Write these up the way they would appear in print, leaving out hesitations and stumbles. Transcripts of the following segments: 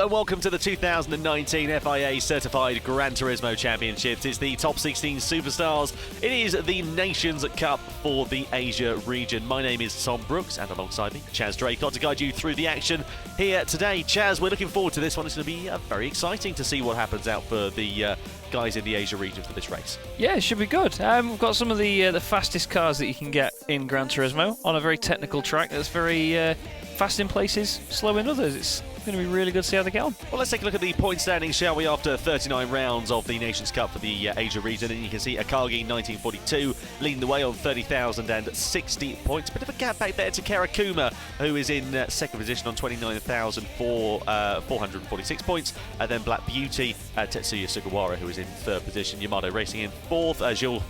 and welcome to the 2019 FIA Certified Gran Turismo Championships. It's the top 16 superstars. It is the Nations Cup for the Asia region. My name is Tom Brooks, and alongside me, Chaz Draycott, to guide you through the action here today. Chaz, we're looking forward to this one. It's going to be very exciting to see what happens out for the guys in the Asia region for this race. Yeah, it should be good. We've got some of the fastest cars that you can get in Gran Turismo on a very technical track that's very fast in places, slow in others. It's going to be really good to see how they get on. Well, let's take a look at the point standings, shall we, after 39 rounds of the Nations Cup for the Asia region. And you can see Akagi 1942 leading the way on 30,060 points. Bit of a gap back there to Karakuma, who is in second position on 29,446 points. And then Black Beauty, Tetsuya Sugawara, who is in third position. Yamato Racing in fourth. Gilles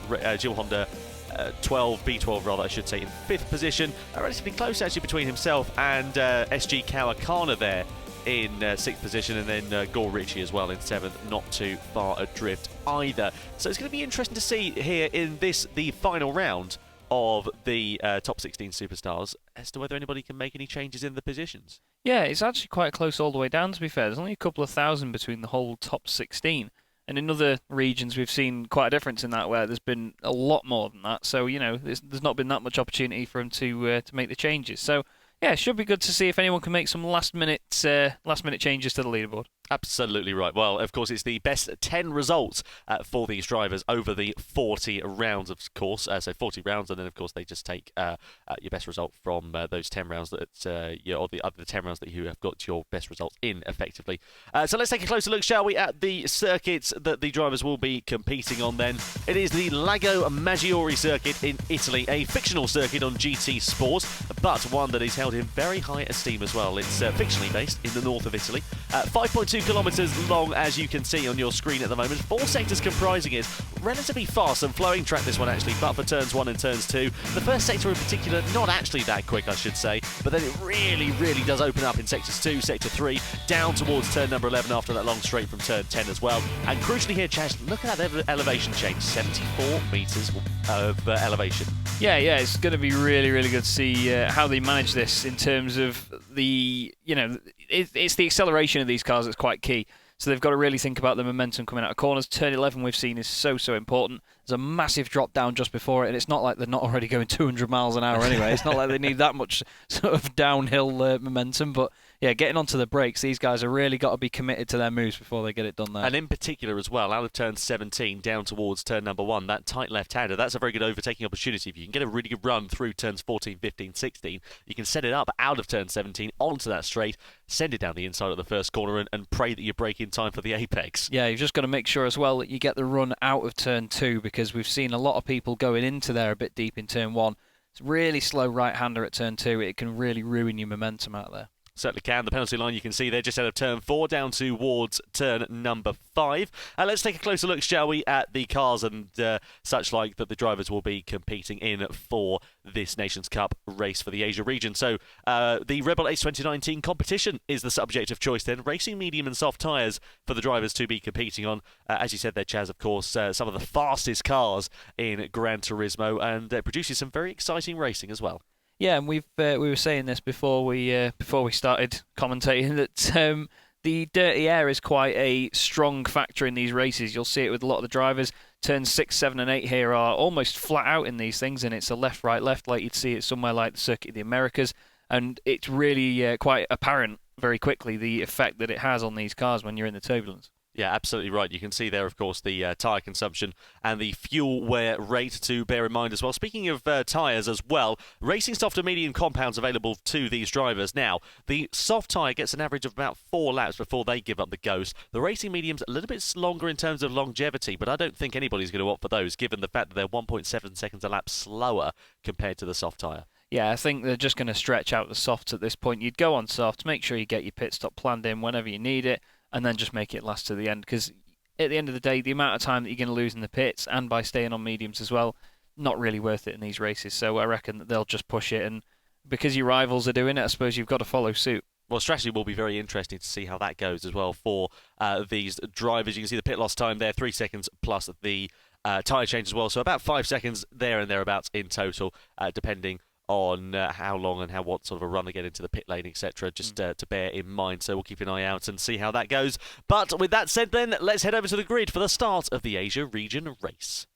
Honda B12 rather, I should say, in fifth position. Relatively close actually between himself and SG Kawakana there in sixth position, and then Gore Ritchie as well in seventh, not too far adrift either. So it's going to be interesting to see here in this, the final round of the top 16 superstars, as to whether anybody can make any changes in the positions. Yeah, it's actually quite close all the way down, to be fair. There's only a couple of thousand between the whole top 16. And in other regions, we've seen quite a difference in that, where there's been a lot more than that. So, you know, there's not been that much opportunity for them to make the changes. So, yeah, it should be good to see if anyone can make some last-minute changes to the leaderboard. Absolutely right. Well, of course, it's the best 10 results for these drivers over the 40 rounds, of course. So 40 rounds, and then, of course, they just take your best result from those 10 rounds or the other 10 rounds that you have got your best results in, effectively. So let's take a closer look, shall we, at the circuits that the drivers will be competing on then. It is the Lago Maggiore circuit in Italy, a fictional circuit on GT Sport, but one that is held in very high esteem as well. It's fictionally based in the north of Italy. 5.2 kilometres long, as you can see on your screen at the moment. 4 sectors comprising it. Relatively fast and flowing track, this one actually, but for turns 1 and turns 2. The first sector in particular, not actually that quick, I should say, but then it really does open up in sectors 2, sector 3, down towards turn number 11 after that long straight from turn 10 as well. And crucially here, Chaz, look at that elevation change, 74 metres of elevation. Yeah, it's going to be really good to see how they manage this in terms of the, it's the acceleration of these cars that's quite key. So they've got to really think about the momentum coming out of corners. Turn 11 we've seen is so important. There's a massive drop down just before it, and it's not like they're not already going 200 miles an hour anyway. It's not like they need that much sort of downhill momentum, but yeah, getting onto the brakes, these guys have really got to be committed to their moves before they get it done there. And in particular as well, out of turn 17 down towards turn number 1, that tight left-hander, that's a very good overtaking opportunity. If you can get a really good run through turns 14, 15, 16, you can set it up out of turn 17 onto that straight, send it down the inside of the first corner and pray that you brake in time for the apex. Yeah, you've just got to make sure as well that you get the run out of turn 2, because we've seen a lot of people going into there a bit deep in turn 1. It's really slow right-hander at turn 2. It can really ruin your momentum out there. Certainly can. The penalty line you can see there just out of turn 4 down towards turn number 5. Let's take a closer look, shall we, at the cars and such like that the drivers will be competing in for this Nations Cup race for the Asia region. So the Rebel Ace 2019 competition is the subject of choice then. Racing medium and soft tyres for the drivers to be competing on. As you said there, Chaz, of course, some of the fastest cars in Gran Turismo, and produces some very exciting racing as well. Yeah, and we were saying this before we started commentating that the dirty air is quite a strong factor in these races. You'll see it with a lot of the drivers. Turns 6, 7, and 8 here are almost flat out in these things, and it's a left, right, left, like you'd see it somewhere like the Circuit of the Americas, and it's really quite apparent very quickly the effect that it has on these cars when you're in the turbulence. Yeah, absolutely right. You can see there, of course, the tyre consumption and the fuel wear rate to bear in mind as well. Speaking of tyres as well, racing soft and medium compounds available to these drivers. Now, the soft tyre gets an average of about 4 laps before they give up the ghost. The racing medium's a little bit longer in terms of longevity, but I don't think anybody's going to opt for those, given the fact that they're 1.7 seconds a lap slower compared to the soft tyre. Yeah, I think they're just going to stretch out the softs at this point. You'd go on soft, make sure you get your pit stop planned in whenever you need it, and then just make it last to the end, because at the end of the day, the amount of time that you're going to lose in the pits, and by staying on mediums as well, not really worth it in these races. So I reckon that they'll just push it, and because your rivals are doing it, I suppose you've got to follow suit. Well, strategy will be very interesting to see how that goes as well for these drivers. You can see the pit loss time there, 3 seconds plus the tyre change as well. So about 5 seconds there and thereabouts in total, depending on how long and what sort of a run they get into the pit lane, etc. Just to bear in mind. So we'll keep an eye out and see how that goes. But with that said then, let's head over to the grid for the start of the Asia region race.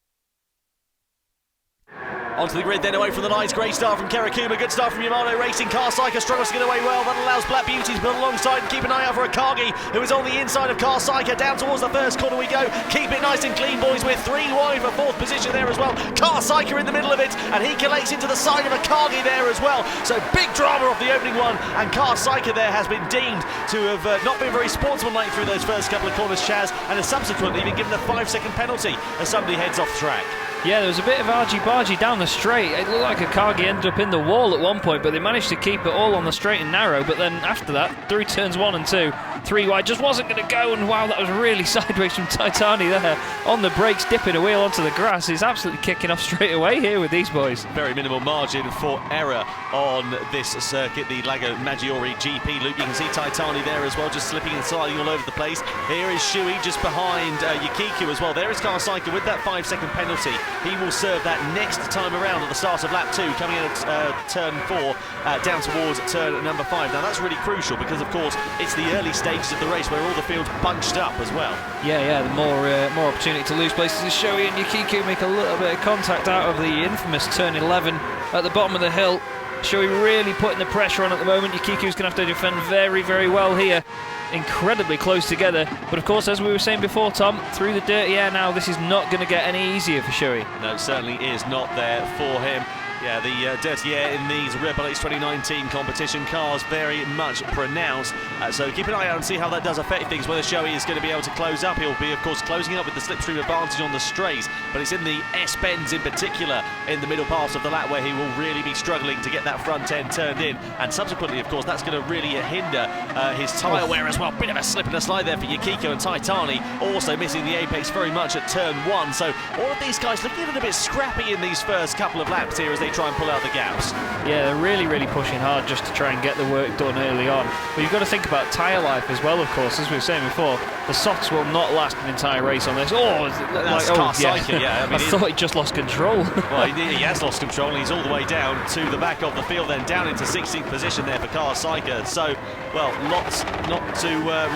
Onto the grid then, away from the lines. Great start from Kerakuma, good start from Yamato Racing. Car Psycho struggles to get away well. That allows Black Beauty to build alongside and keep an eye out for Akagi, who is on the inside of Car Psycho. Down towards the first corner we go. Keep it nice and clean, boys. We're 3 wide for 4th position there as well. Car Psycho in the middle of it, and he collects into the side of Akagi there as well. So big drama off the opening one, and Car Psycho there has been deemed to have not been very sportsmanlike through those first couple of corners, Chaz, and has subsequently been given a 5-second penalty as somebody heads off track. Yeah, there was a bit of argy-bargy down the straight. It looked like Akagi ended up in the wall at one point, but they managed to keep it all on the straight and narrow. But then after that, through turns 1 and 2, 3 wide just wasn't going to go. And wow, that was really sideways from Taitani there. On the brakes, dipping a wheel onto the grass. He's absolutely kicking off straight away here with these boys. Very minimal margin for error on this circuit, the Lago Maggiore GP loop. You can see Taitani there as well, just slipping and sliding all over the place. Here is Shui just behind Yukiku as well. There is Car Psycho with that 5-second penalty. He will serve that next time around at the start of lap 2, coming in at turn 4, down towards turn number 5. Now that's really crucial because, of course, it's the early stages of the race where all the field's bunched up as well. Yeah, the more opportunity to lose places as Shui and Yukiku make a little bit of contact out of the infamous turn 11 at the bottom of the hill. Shui really putting the pressure on at the moment. Yukiku's going to have to defend very, very well here. Incredibly close together, but of course, as we were saying before, Tom, through the dirty air now, this is not going to get any easier for Shui. No, it certainly is not there for him. Yeah, the dirty air in these Red Bull 2019 competition cars very much pronounced. So keep an eye out and see how that does affect things. Whether Shui is going to be able to close up. He'll be, of course, closing up with the slipstream advantage on the straights. But it's in the S-bends in particular in the middle part of the lap where he will really be struggling to get that front end turned in. And subsequently, of course, that's going to really hinder his tyre wear as well. Bit of a slip and a slide there for Yukiku, and Taitani also missing the apex very much at turn 1. So all of these guys looking a little bit scrappy in these first couple of laps here as they try and pull out the gaps. Yeah, they're really pushing hard just to try and get the work done early on. But you've got to think about tyre life as well, of course. As we were saying before, the softs will not last an entire race on this. That's Car Psycho, yeah. I thought he just lost control. Well, he has lost control. He's all the way down to the back of the field, then down into 16th position there for Car Psycho. So, well, lots not to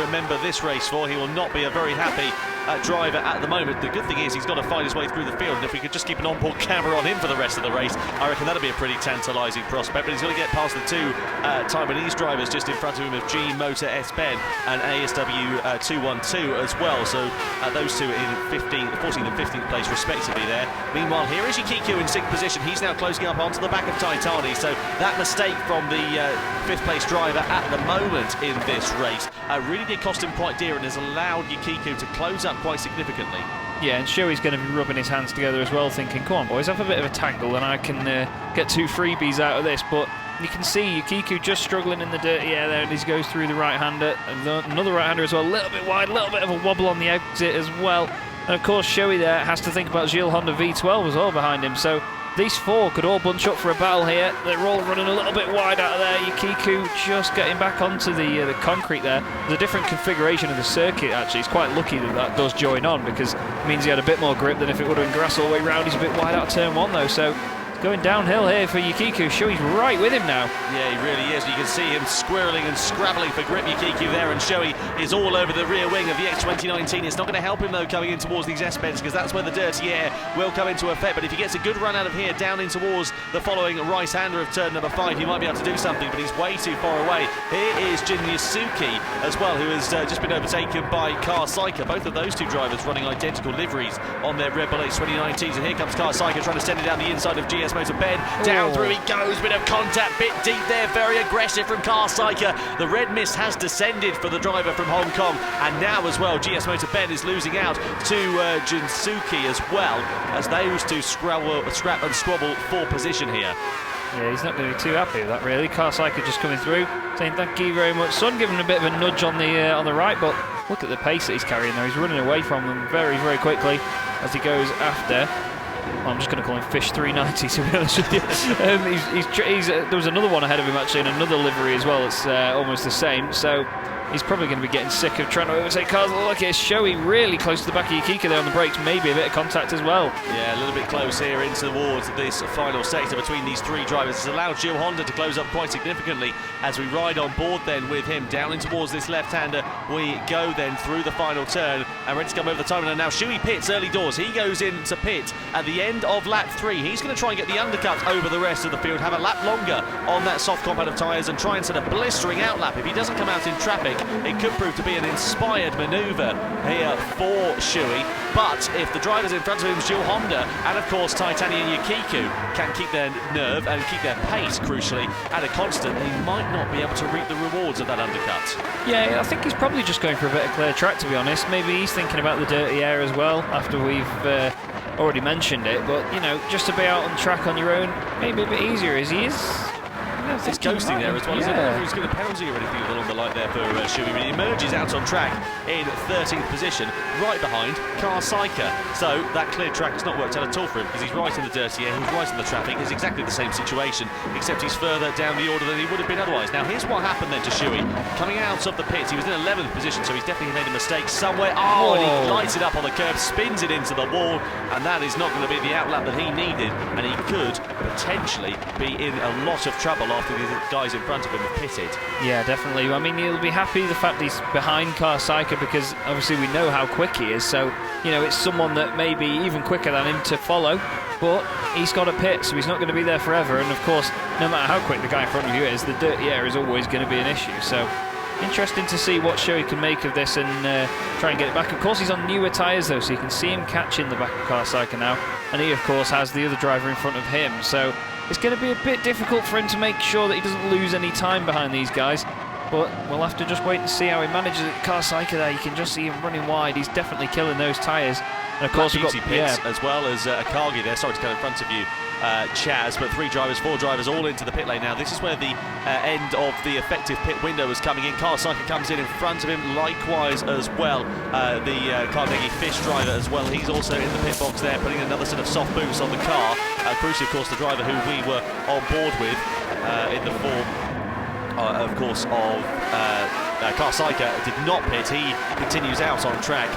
remember this race for. He will not be a very happy driver at the moment. The good thing is he's got to find his way through the field, and if we could just keep an onboard camera on him for the rest of the race, I reckon that'll be a pretty tantalising prospect. But he's got to get past the 2 Taiwanese drivers just in front of him of G Motor S-Ben and ASW 212 as well. So those two in 14th and 15th place respectively there. Meanwhile, here is Yukiku in 6th position. He's now closing up onto the back of Taitani. So that mistake from the 5th place driver at the moment in this race really did cost him quite dear and has allowed Yukiku to close up quite significantly. Yeah, and Shui's going to be rubbing his hands together as well, thinking, come on boys, have a bit of a tangle and I can get 2 freebies out of this. But you can see Yukiku just struggling in the dirty air there, and he goes through the right-hander, and another right-hander as well, a little bit wide, a little bit of a wobble on the exit as well. And of course Shui there has to think about Gilles Honda V12 as well behind him, so these 4 could all bunch up for a battle here. They're all running a little bit wide out of there. Yukiku just getting back onto the concrete there. There's a different configuration of the circuit actually. He's quite lucky that does join on, because it means he had a bit more grip than if it would have been grass all the way round. He's a bit wide out of turn 1 though, so going downhill here for Yukiku. Shui's right with him now. Yeah, he really is. You can see him squirreling and scrabbling for grip, Yukiku there, and Shui is all over the rear wing of the X2019. It's not going to help him though coming in towards these S-bends, because that's where the dirty air will come into effect. But if he gets a good run out of here down in towards the following right-hander of turn number 5, he might be able to do something, but he's way too far away. Here is Jin Yasuki as well, who has just been overtaken by Car Psycho. Both of those 2 drivers running identical liveries on their Red Bull 2019s, and here comes Car Psycho trying to send it down the inside of GS Motor Ben. Down through he goes, bit of contact, bit deep there, very aggressive from Car Psycho. The red mist has descended for the driver from Hong Kong, and now as well GS Motor Ben is losing out to Jinsuki as well, as those 2 scrap and squabble for position here. Yeah, he's not going to be too happy with that really. Car Psycho just coming through, saying thank you very much, son, giving him a bit of a nudge on the right, but look at the pace that he's carrying there. He's running away from them very quickly as he goes after. I'm just going to call him Fish 390 to be honest with you. There was another one ahead of him actually in another livery as well. It's almost the same. So he's probably going to be getting sick of trying to overtake cars. Look, it's Shoei really close to the back of Yukiko there on the brakes, maybe a bit of contact as well. Yeah, a little bit close here into towards this final sector between these three drivers. It's allowed Gil Honda to close up quite significantly as we ride on board then with him down in towards this left-hander. We go then through the final turn and ready to come over the time. And now Shoei pits early doors. He goes into pit at the end of lap 3. He's going to try and get the undercut over the rest of the field, have a lap longer on that soft compound of tyres and try and set a blistering out lap. If he doesn't come out in traffic, it could prove to be an inspired manoeuvre here for Shoei. But if the drivers in front of him, Gil Honda and of course Titani and Yukiku, can keep their nerve and keep their pace, crucially, at a constant, they might not be able to reap the rewards of that undercut. Yeah, I think he's probably just going for a bit of clear track, to be honest. Maybe he's thinking about the dirty air as well, after we've already mentioned it. But, you know, just to be out on track on your own, maybe a bit easier as he is. He's ghosting there as well. Yeah. I don't know if he's going to penalty or anything along the line there for Shoei. He emerges out on track in 13th position, right behind Car Saika. So that clear track has not worked out at all for him because he's right in the dirty air, he's right in the traffic. It's exactly the same situation, except he's further down the order than he would have been otherwise. Now here's what happened then to Shoei. Coming out of the pits, he was in 11th position, so he's definitely made a mistake somewhere. Oh, and he lights it up on the curb, spins it into the wall, and that is not going to be the outlap that he needed, and he could potentially be in a lot of trouble after the guys in front of him have pitted. Yeah, definitely. I mean, he'll be happy the fact he's behind Car Saika because obviously we know how quick he is, so, you know, it's someone that may be even quicker than him to follow, but he's got a pit, so he's not going to be there forever, and of course, no matter how quick the guy in front of you is, the dirty air is always going to be an issue, so interesting to see what Shoei can make of this and try and get it back. Of course, he's on newer tyres though, so you can see him catching the back of Car Saika now, and he of course has the other driver in front of him, so it's going to be a bit difficult for him to make sure that he doesn't lose any time behind these guys, but we'll have to just wait and see how he manages it. Car Saika there, you can just see him running wide, he's definitely killing those tyres, and of course we've got pits as well as Akagi there, sorry to go in front of you, Chaz, but 3 drivers, 4 drivers all into the pit lane now. This is where the end of the effective pit window is coming in. Car Saika comes in front of him, likewise as well. The Carnegie Fish driver as well, he's also in the pit box there, putting another set of soft boots on the car. Crucially, of course, the driver who we were on board with in the form, of course, of Car Saika did not pit. He continues out on track,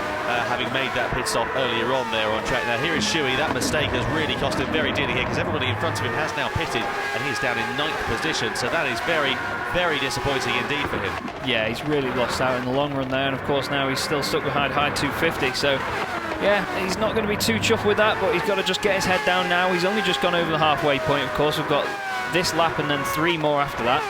having made that pit stop earlier on there on track. Now here is Shoei. That mistake has really cost him very dearly here because everybody in front of him has now pitted and he is down in 9th position, so that is very, very disappointing indeed for him. Yeah, he's really lost out in the long run there, and of course now he's still stuck behind high 250, so yeah, he's not going to be too chuffed with that, but he's got to just get his head down now. He's only just gone over the halfway point, of course. We've got this lap and then 3 more after that.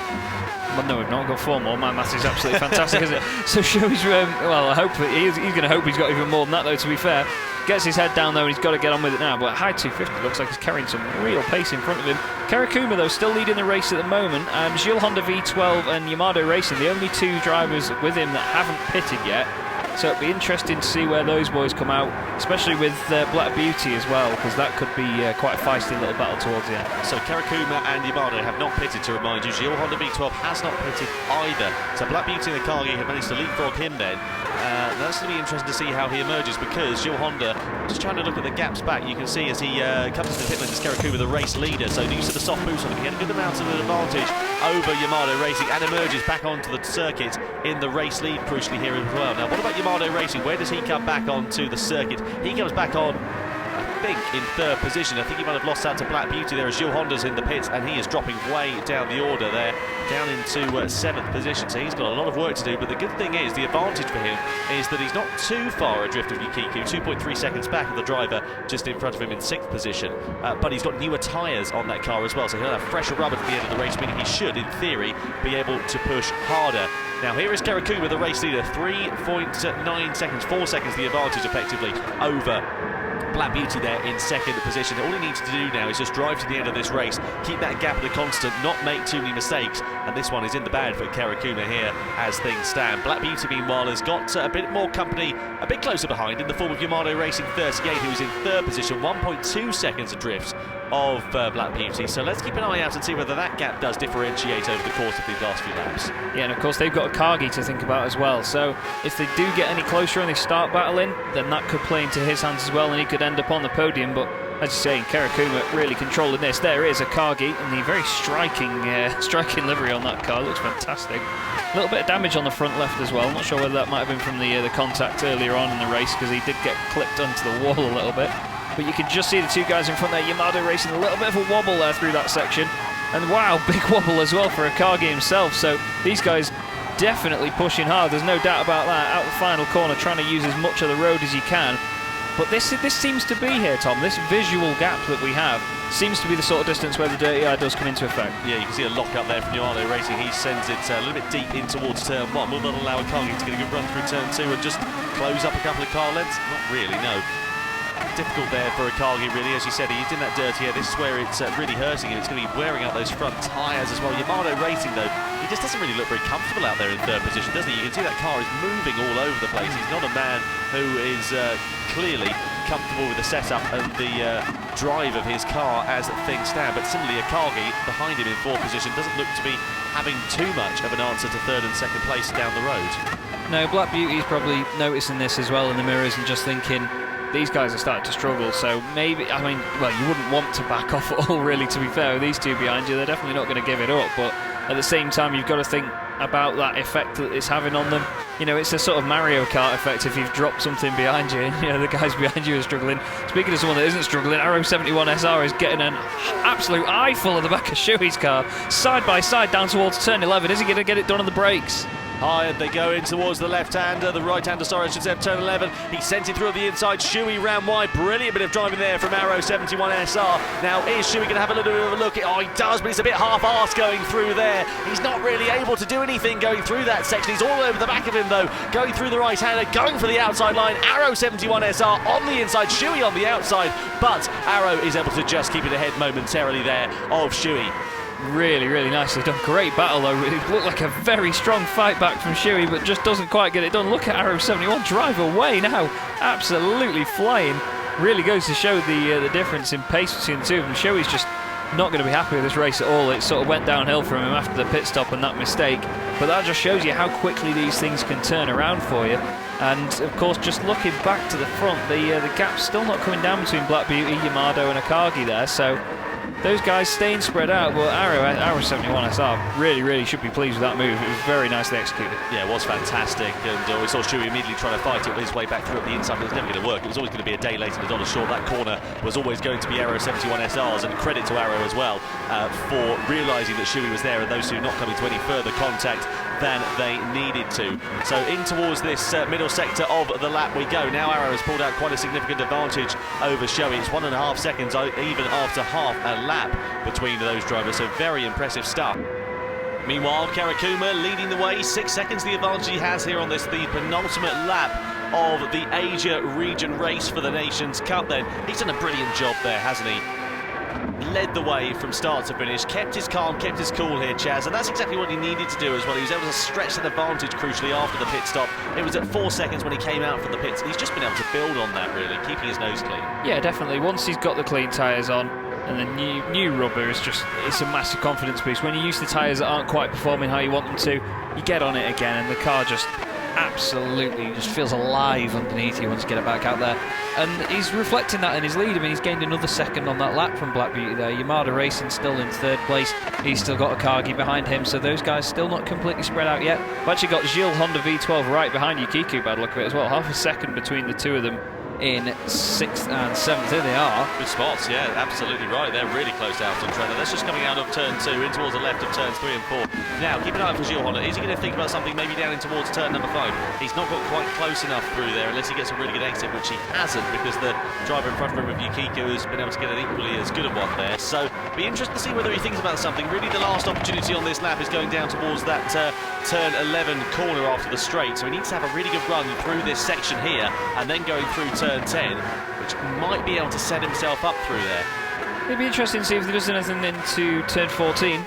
Well, no, we've not got 4 more. My maths is absolutely fantastic, isn't it? So Shoei's, well, I hope he's going to hope he's got even more than that, though, to be fair. Gets his head down, though, and he's got to get on with it now. But high 250 looks like he's carrying some real pace in front of him. Karakuma, though, still leading the race at the moment. Gil Honda V12 and Yamato Racing, the only 2 drivers with him that haven't pitted yet. So it'll be interesting to see where those boys come out, especially with Black Beauty as well, because that could be quite a feisty little battle towards the end. So Karakuma and Yamada have not pitted, to remind you. Gil Honda V12 has not pitted either. So Black Beauty and Akagi have managed to leapfrog him then. That's going to be interesting to see how he emerges, because Gil Honda, just trying to look at the gaps back, you can see as he comes into the pit lane as Karakuma, the race leader. So use of the soft boots on him, he had a good amount of an advantage over Yamato Racing and emerges back onto the circuit in the race lead, crucially here as well. Now, what about Yamato Racing? Where does he come back onto the circuit? He comes back on, I think, in 3rd position. I think he might have lost out to Black Beauty there as Gil Honda's in the pits, and he is dropping way down the order there, down into 7th position. So he's got a lot of work to do, but the good thing is, the advantage for him is that he's not too far adrift of Yukiku, 2.3 seconds back of the driver just in front of him in 6th position. But he's got newer tyres on that car as well, so he'll have fresher rubber at the end of the race, meaning he should, in theory, be able to push harder. Now here is Karakuma, the race leader, 3.9 seconds, 4 seconds the advantage effectively over Black Beauty there in 2nd position. All he needs to do now is just drive to the end of this race, keep that gap at a constant, not make too many mistakes, and this one is in the bag for Karakuma here as things stand. Black Beauty, meanwhile, has got a bit more company, a bit closer behind, in the form of Yamato Racing 38, who's in 3rd position, 1.2 seconds adrift of Black Beauty. So let's keep an eye out and see whether that gap does differentiate over the course of these last few laps. Yeah, and of course they've got Akagi to think about as well, so if they do get any closer and they start battling, then that could play into his hands as well, and he could end up on the podium. But as you say, Karakuma really controlling this. There is Akagi, and the very striking livery on that car. Looks fantastic. little bit of damage on the front left as well. I'm not sure whether that might have been from the contact earlier on in the race, because he did get clipped onto the wall a little bit. But you can just see the two guys in front there, Yamada racing a little bit of a wobble there through that section. And wow, big wobble as well for Akagi himself. So these guys definitely pushing hard, there's no doubt about that. Out the final corner, trying to use as much of the road as you can. But this seems to be here, Tom. This visual gap that we have seems to be the sort of distance where the dirty eye does come into effect. Yeah, you can see a lock up there from Yamada Racing. He sends it a little bit deep in towards turn 1. Will not allow Akagi to get a good run through turn 2 and just close up a couple of car lengths? Not really, no. Difficult there for Akagi, really. As you said, he's in that dirty air. This is where it's really hurting him. It's going to be wearing out those front tyres as well. Yamada Racing, though, he just doesn't really look very comfortable out there in third position, does he? You can see that car is moving all over the place. He's not a man who is clearly comfortable with the setup and the drive of his car as things stand. But similarly, Akagi, behind him in fourth position, doesn't look to be having too much of an answer to third and second place down the road. No, Black Beauty's probably noticing this as well in the mirrors and just thinking, these guys are starting to struggle, so maybe, I mean, well, you wouldn't want to back off at all, really, to be fair, with these two behind you. They're definitely not going to give it up, but at the same time, you've got to think about that effect that it's having on them. You know, it's a sort of Mario Kart effect if you've dropped something behind you, you know, the guys behind you are struggling. Speaking of someone that isn't struggling, Arrow 71 SR is getting an absolute eyeful of the back of Shui's car, side by side down towards turn 11. Is he going to get it done on the brakes? High, they go in towards the left-hander, the right-hander, sorry, I should say, turn 11. He sent it through the inside. Shui ran wide. Brilliant bit of driving there from Arrow 71 SR. Now, is Shui going to have a little bit of a look? Oh, he does, but he's a bit half-arsed going through there. He's not really able to do anything going through that section. He's all over the back of him, though, going through the right-hander, going for the outside line. Arrow 71 SR on the inside, Shui on the outside, but Arrow is able to just keep it ahead momentarily there of Shui. Really, really nicely done. Great battle, though. It looked like a very strong fight back from Shui, but just doesn't quite get it done. Look at Arrow 71 drive away now. Absolutely flying. Really goes to show the difference in pace between the two of them. Shui's just not going to be happy with this race at all. It sort of went downhill from him after the pit stop and that mistake. But that just shows you how quickly these things can turn around for you. And, of course, just looking back to the front, the gap's still not coming down between Black Beauty, Yamado and Akagi there. So those guys staying spread out, but Arrow 71 SR really should be pleased with that move. It was very nicely executed. Yeah, it was fantastic, and we saw Shui immediately trying to fight it his way back through up the inside, but it was never going to work. It was always going to be a day late and a dollar short. That corner was always going to be Arrow 71 SR's, and credit to Arrow as well for realising that Shui was there and those two not coming to any further contact than they needed to. So in towards this middle sector of the lap we go. Now Arrow has pulled out quite a significant advantage over Shui. It's 1.5 seconds even after half a lap between those drivers, so very impressive stuff. Meanwhile, Karakuma leading the way, 6 seconds the advantage he has here on this, the penultimate lap of the Asia region race for the Nations Cup then. He's done a brilliant job there, hasn't he? Led the way from start to finish, kept his calm, kept his cool here, Chaz, and that's exactly what he needed to do as well. He was able to stretch that advantage crucially after the pit stop. It was at 4 seconds when he came out from the pits, and he's just been able to build on that really, keeping his nose clean. Yeah, definitely. Once he's got the clean tyres on, and the new rubber is just, it's a massive confidence boost. When you're used to tyres that aren't quite performing how you want them to, you get on it again and the car just absolutely just feels alive underneath you once you get it back out there. And he's reflecting that in his lead. I mean, he's gained another second on that lap from Black Beauty there. Yamada Racing still in third place. He's still got Akagi behind him, so those guys still not completely spread out yet. We've actually got Gilles Honda V12 right behind Yukiku by the look of it as well. Half a second between the two of them in 6th and 7th. There they are. Good spots, yeah, absolutely right. They're really close out on trailer. That's just coming out of turn 2 in towards the left of turns 3 and 4. Now, keep an eye out for Gilles Honda. Is he going to think about something maybe down in towards turn number 5? He's not got quite close enough through there unless he gets a really good exit, which he hasn't, because the driver in front of him with Yukiku has been able to get an equally as good a one there. So, be interested to see whether he thinks about something. Really, the last opportunity on this lap is going down towards that turn 11 corner after the straight. So he needs to have a really good run through this section here and then going through turn 10. Which might be able to set himself up through there. It'd be interesting to see if he does anything into turn 14.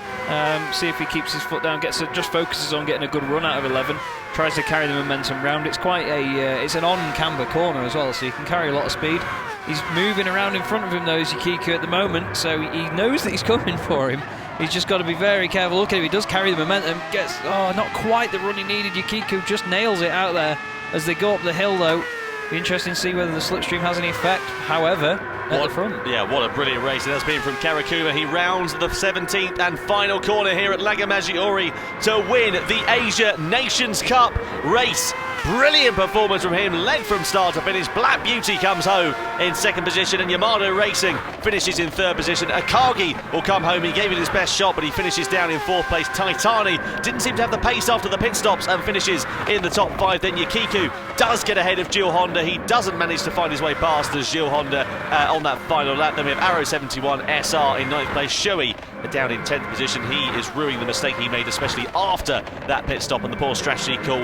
See if he keeps his foot down, just focuses on getting a good run out of 11. Tries to carry the momentum round. It's quite it's an on-camber corner as well, so you can carry a lot of speed. He's moving around in front of him though, is Yukiku at the moment, so he knows that he's coming for him. He's just got to be very careful. Look at him, he does carry the momentum. Gets, not quite the run he needed. Yukiku just nails it out there as they go up the hill though. Be interesting to see whether the slipstream has any effect. However, at the front. Yeah, what a brilliant race it has been from Karakuma. He rounds the 17th and final corner here at Lagomaggiore to win the Asia Nations Cup race. Brilliant performance from him, led from start to finish. Black Beauty comes home in second position, and Yamato Racing finishes in third position. Akagi will come home. He gave it his best shot, but he finishes down in fourth place. Taitani didn't seem to have the pace after the pit stops and finishes in the top 5. Then Yukiku does get ahead of Gilles Honda. He doesn't manage to find his way past as Gilles Honda on that final lap. Then we have Arrow 71 SR in 9th place. Shoei down in 10th position. He is ruining the mistake he made, especially after that pit stop and the poor strategy call.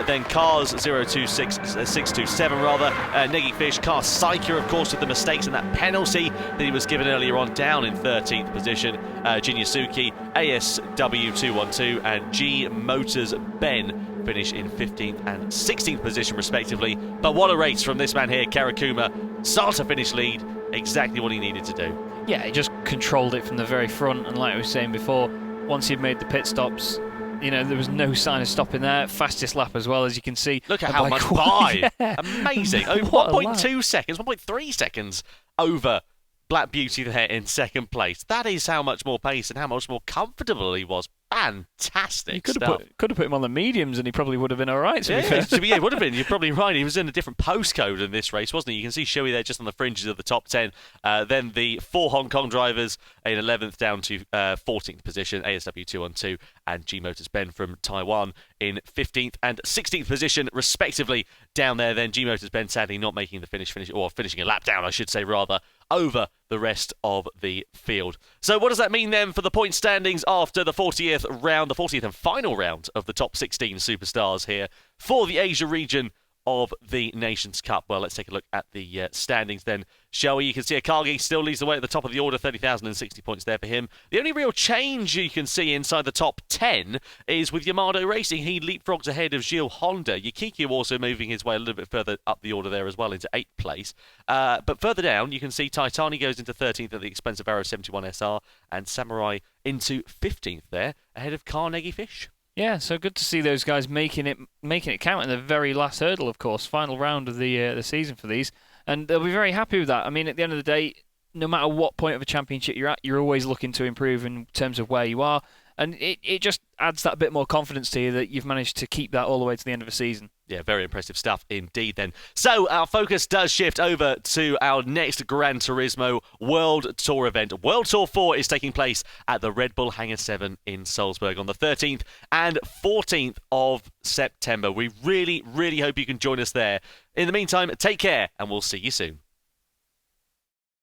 Then Cars 627 rather. Negi Fish, Car Saika, of course, with the mistakes and that penalty that he was given earlier on, down in 13th position. Jin Yasuki, ASW 212 and G Motors Ben finish in 15th and 16th position respectively. But what a race from this man here, Karakuma. Start to finish lead, exactly what he needed to do. Yeah, he just controlled it from the very front, and like I was saying before, once he'd made the pit stops, you know, there was no sign of stopping there. Fastest lap as well, as you can see. Look at how much by. Yeah. Amazing. 1.2 seconds, 1.3 seconds over Black Beauty there in second place. That is how much more pace and how much more comfortable he was. Fantastic You could stuff. have put him on the mediums and he probably would have been all right, to be fair. Yeah, it would have been. You're probably right. He was in a different postcode in this race, wasn't he? You can see Shoei there just on the fringes of the top 10. Then the 4 Hong Kong drivers in 11th down to 14th position, ASW 212 and G Motors Ben from Taiwan in 15th and 16th position, respectively, down there. Then G Motors Ben sadly not making the finishing a lap down, I should say, rather, over the rest of the field. So what does that mean then for the point standings after the 40th round, the 40th and final round of the top 16 superstars here for the Asia region of the Nations Cup? Well, let's take a look at the standings then, shall we? You can see Akagi still leads the way at the top of the order, 30,060 points there for him. The only real change you can see inside the top 10 is with Yamato Racing. He leapfrogs ahead of Gilles Honda. Yukiku also moving his way a little bit further up the order there as well into 8th place. But further down, you can see Taitani goes into 13th at the expense of Arrow 71 SR and Samurai into 15th there ahead of Carnegie Fish. Yeah, so good to see those guys making it count in the very last hurdle, of course, final round of the season for these, and they'll be very happy with that. I mean, at the end of the day, no matter what point of a championship you're at, you're always looking to improve in terms of where you are, and it just adds that bit more confidence to you that you've managed to keep that all the way to the end of a season. Yeah, very impressive stuff indeed then. So our focus does shift over to our next Gran Turismo World Tour event. World Tour 4 is taking place at the Red Bull Hangar 7 in Salzburg on the 13th and 14th of September. We really, really hope you can join us there. In the meantime, take care and we'll see you soon.